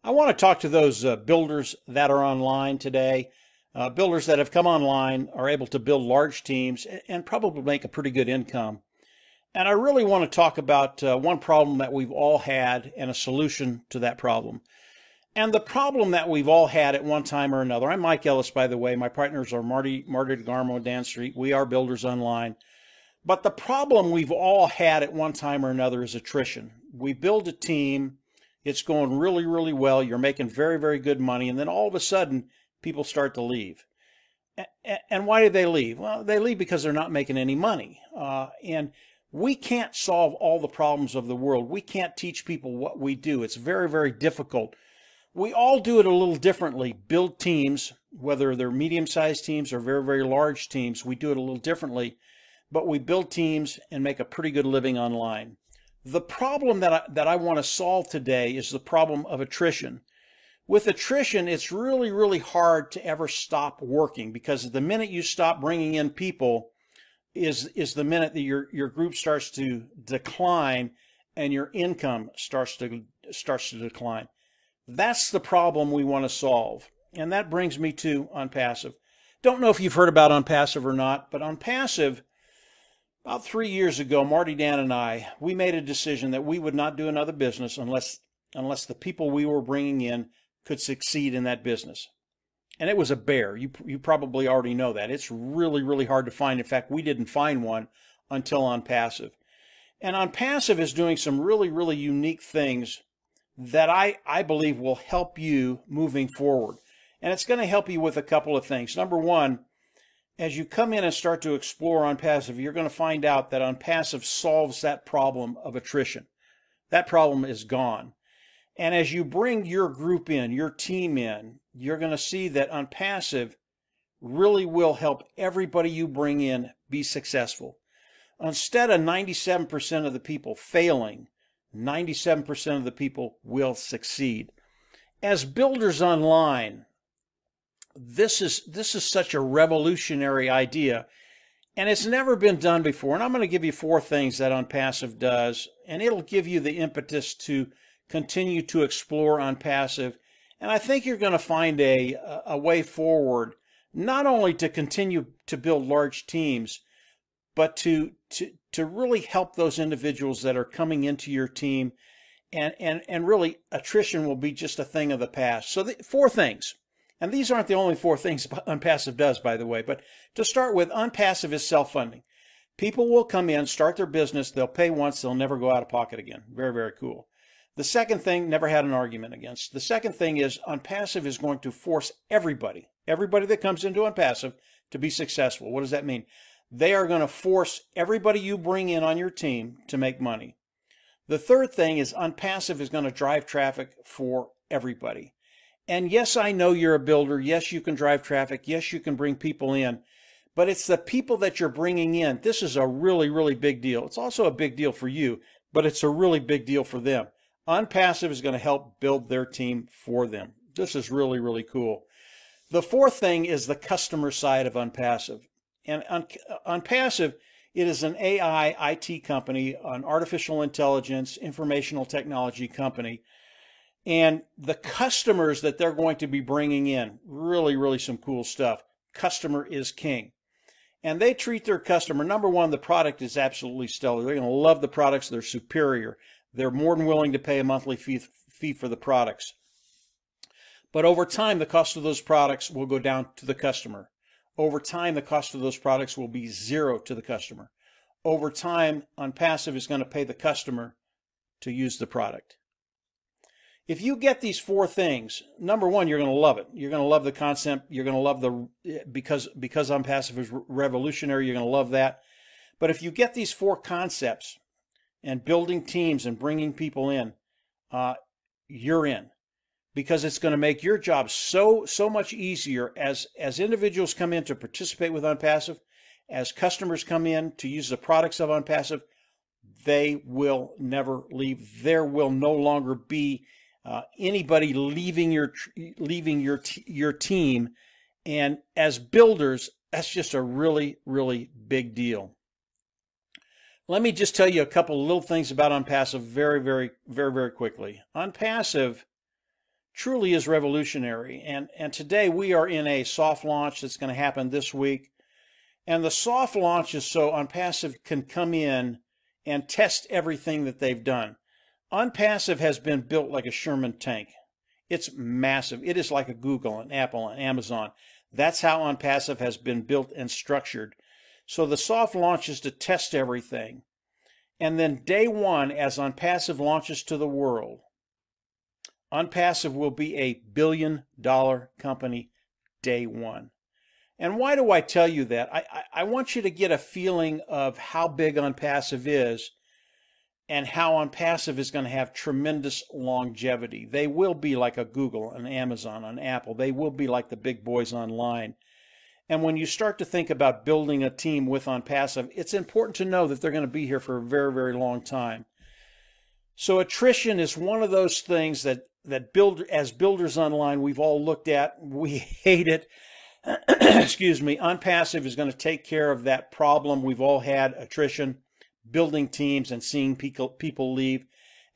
I want to talk to those builders that are online today. Builders that have come online are able to build large teams and probably make a pretty good income. And I really want to talk about one problem that we've all had and a solution to that problem. And the problem that we've all had at one time or another, I'm Mike Ellis, by the way. My partners are Marty DeGarmo and Dan Street. We are Builders Online. But the problem we've all had at one time or another is attrition. We build a team, it's going really, really well, you're making very, very good money, and then all of a sudden, people start to leave. And why do they leave? Well, they leave because they're not making any money. And we can't solve all the problems of the world. We can't teach people what we do. It's very, very difficult. We all do it a little differently. Build teams, whether they're medium-sized teams or very, very large teams, we do it a little differently. But we build teams and make a pretty good living online. The problem that I want to solve today is the problem of attrition. With attrition, it's really, really hard to ever stop working, because the minute you stop bringing in people is the minute that your group starts to decline and your income starts to decline. That's the problem we want to solve. And that brings me to OnPassive. Don't know if you've heard about OnPassive or not, but OnPassive, about 3 years ago, Marty, Dan, and I, we made a decision that we would not do another business unless the people we were bringing in could succeed in that business. And it was a bear. You probably already know that. It's really, really hard to find. In fact, we didn't find one until OnPassive. And OnPassive is doing some really, really unique things that I believe will help you moving forward. And it's going to help you with a couple of things. Number one, as you come in and start to explore OnPassive, you're going to find out that OnPassive solves that problem of attrition. That problem is gone. And as you bring your group in, your team in, you're going to see that OnPassive really will help everybody you bring in be successful. Instead of 97% of the people failing, 97% of the people will succeed. As Builders Online, this is such a revolutionary idea, and it's never been done before. And I'm going to give you 4 things that OnPassive does, and it'll give you the impetus to continue to explore OnPassive. And I think you're going to find a way forward, not only to continue to build large teams, but to really help those individuals that are coming into your team, and really attrition will be just a thing of the past. So 4 things. And these aren't the only 4 things OnPassive does, by the way. But to start with, OnPassive is self-funding. People will come in, start their business, they'll pay once, they'll never go out of pocket again. Very, very cool. The second thing, never had an argument against. The second thing is OnPassive is going to force everybody that comes into OnPassive to be successful. What does that mean? They are going to force everybody you bring in on your team to make money. The third thing is OnPassive is going to drive traffic for everybody. And yes, I know you're a builder. Yes, you can drive traffic. Yes, you can bring people in. But it's the people that you're bringing in. This is a really, really big deal. It's also a big deal for you, but it's a really big deal for them. OnPassive is going to help build their team for them. This is really, really cool. The fourth thing is the customer side of OnPassive. And OnPassive, it is an AI IT company, an artificial intelligence, informational technology company. And the customers that they're going to be bringing in, really, really some cool stuff. Customer is king. And they treat their customer, number one, the product is absolutely stellar. They're going to love the products. They're superior. They're more than willing to pay a monthly fee for the products. But over time, the cost of those products will go down to the customer. Over time, the cost of those products will be 0 to the customer. Over time, OnPassive is going to pay the customer to use the product. If you get these 4 things, number one, you're going to love it. You're going to love the concept. You're going to love because OnPassive is revolutionary, you're going to love that. But if you get these 4 concepts and building teams and bringing people in, you're in. Because it's going to make your job so much easier as individuals come in to participate with OnPassive, as customers come in to use the products of OnPassive, they will never leave. There will no longer be anybody leaving your team, and as builders, that's just a really, really big deal. Let me just tell you a couple of little things about OnPassive very, very, very, very quickly. OnPassive truly is revolutionary. And today we are in a soft launch that's going to happen this week. And the soft launch is so OnPassive can come in and test everything that they've done. OnPassive has been built like a Sherman tank. It's massive. It is like a Google, an Apple, an Amazon. That's how OnPassive has been built and structured. So the soft launch is to test everything. And then day one, as OnPassive launches to the world, OnPassive will be a billion-dollar company day one. And why do I tell you that? I want you to get a feeling of how big OnPassive is and how OnPassive is going to have tremendous longevity. They will be like a Google, an Amazon, an Apple. They will be like the big boys online. And when you start to think about building a team with OnPassive, it's important to know that they're going to be here for a very, very long time. So attrition is one of those things that as builders online, we've all looked at. We hate it. Excuse me. OnPassive is going to take care of that problem. We've all had attrition, building teams and seeing people leave.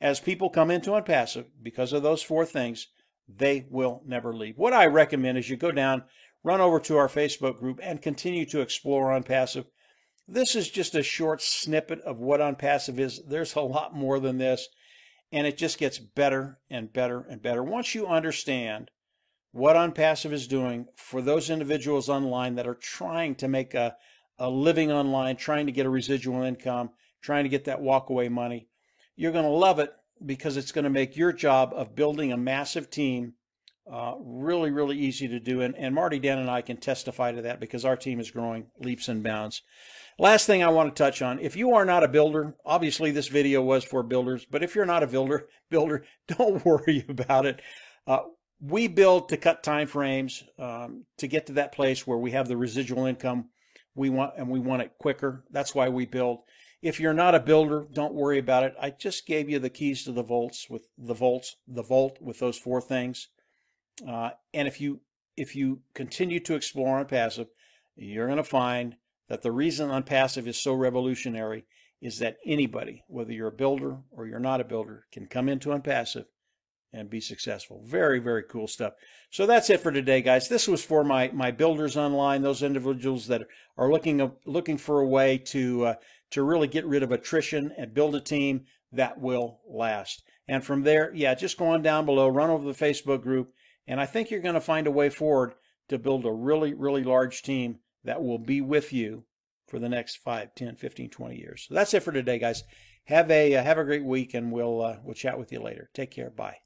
As people come into OnPassive, because of those four things, they will never leave. What I recommend is you go down, run over to our Facebook group, and continue to explore OnPassive. This is just a short snippet of what OnPassive is. There's a lot more than this, and it just gets better and better and better. Once you understand what OnPassive is doing for those individuals online that are trying to make a living online, trying to get a residual income, trying to get that walkaway money, you're going to love it because it's going to make your job of building a massive team really, really easy to do. And Marty, Dan, and I can testify to that because our team is growing leaps and bounds. Last thing I want to touch on, if you are not a builder, obviously this video was for builders, but if you're not a builder, don't worry about it. We build to cut time frames to get to that place where we have the residual income we want, and we want it quicker. That's why we build. If you're not a builder, don't worry about it. I just gave you the keys to the vault with those four things. And if you continue to explore OnPassive, you're going to find that the reason OnPassive is so revolutionary is that anybody, whether you're a builder or you're not a builder, can come into OnPassive and be successful. Very, very cool stuff. So that's it for today, guys. This was for my builders online, those individuals that are looking for a way to really get rid of attrition and build a team that will last. And from there, yeah, just go on down below, run over the Facebook group, and I think you're going to find a way forward to build a really, really large team that will be with you for the next 5, 10, 15, 20 years. So that's it for today, guys. Have a great week, and we'll chat with you later. Take care. Bye.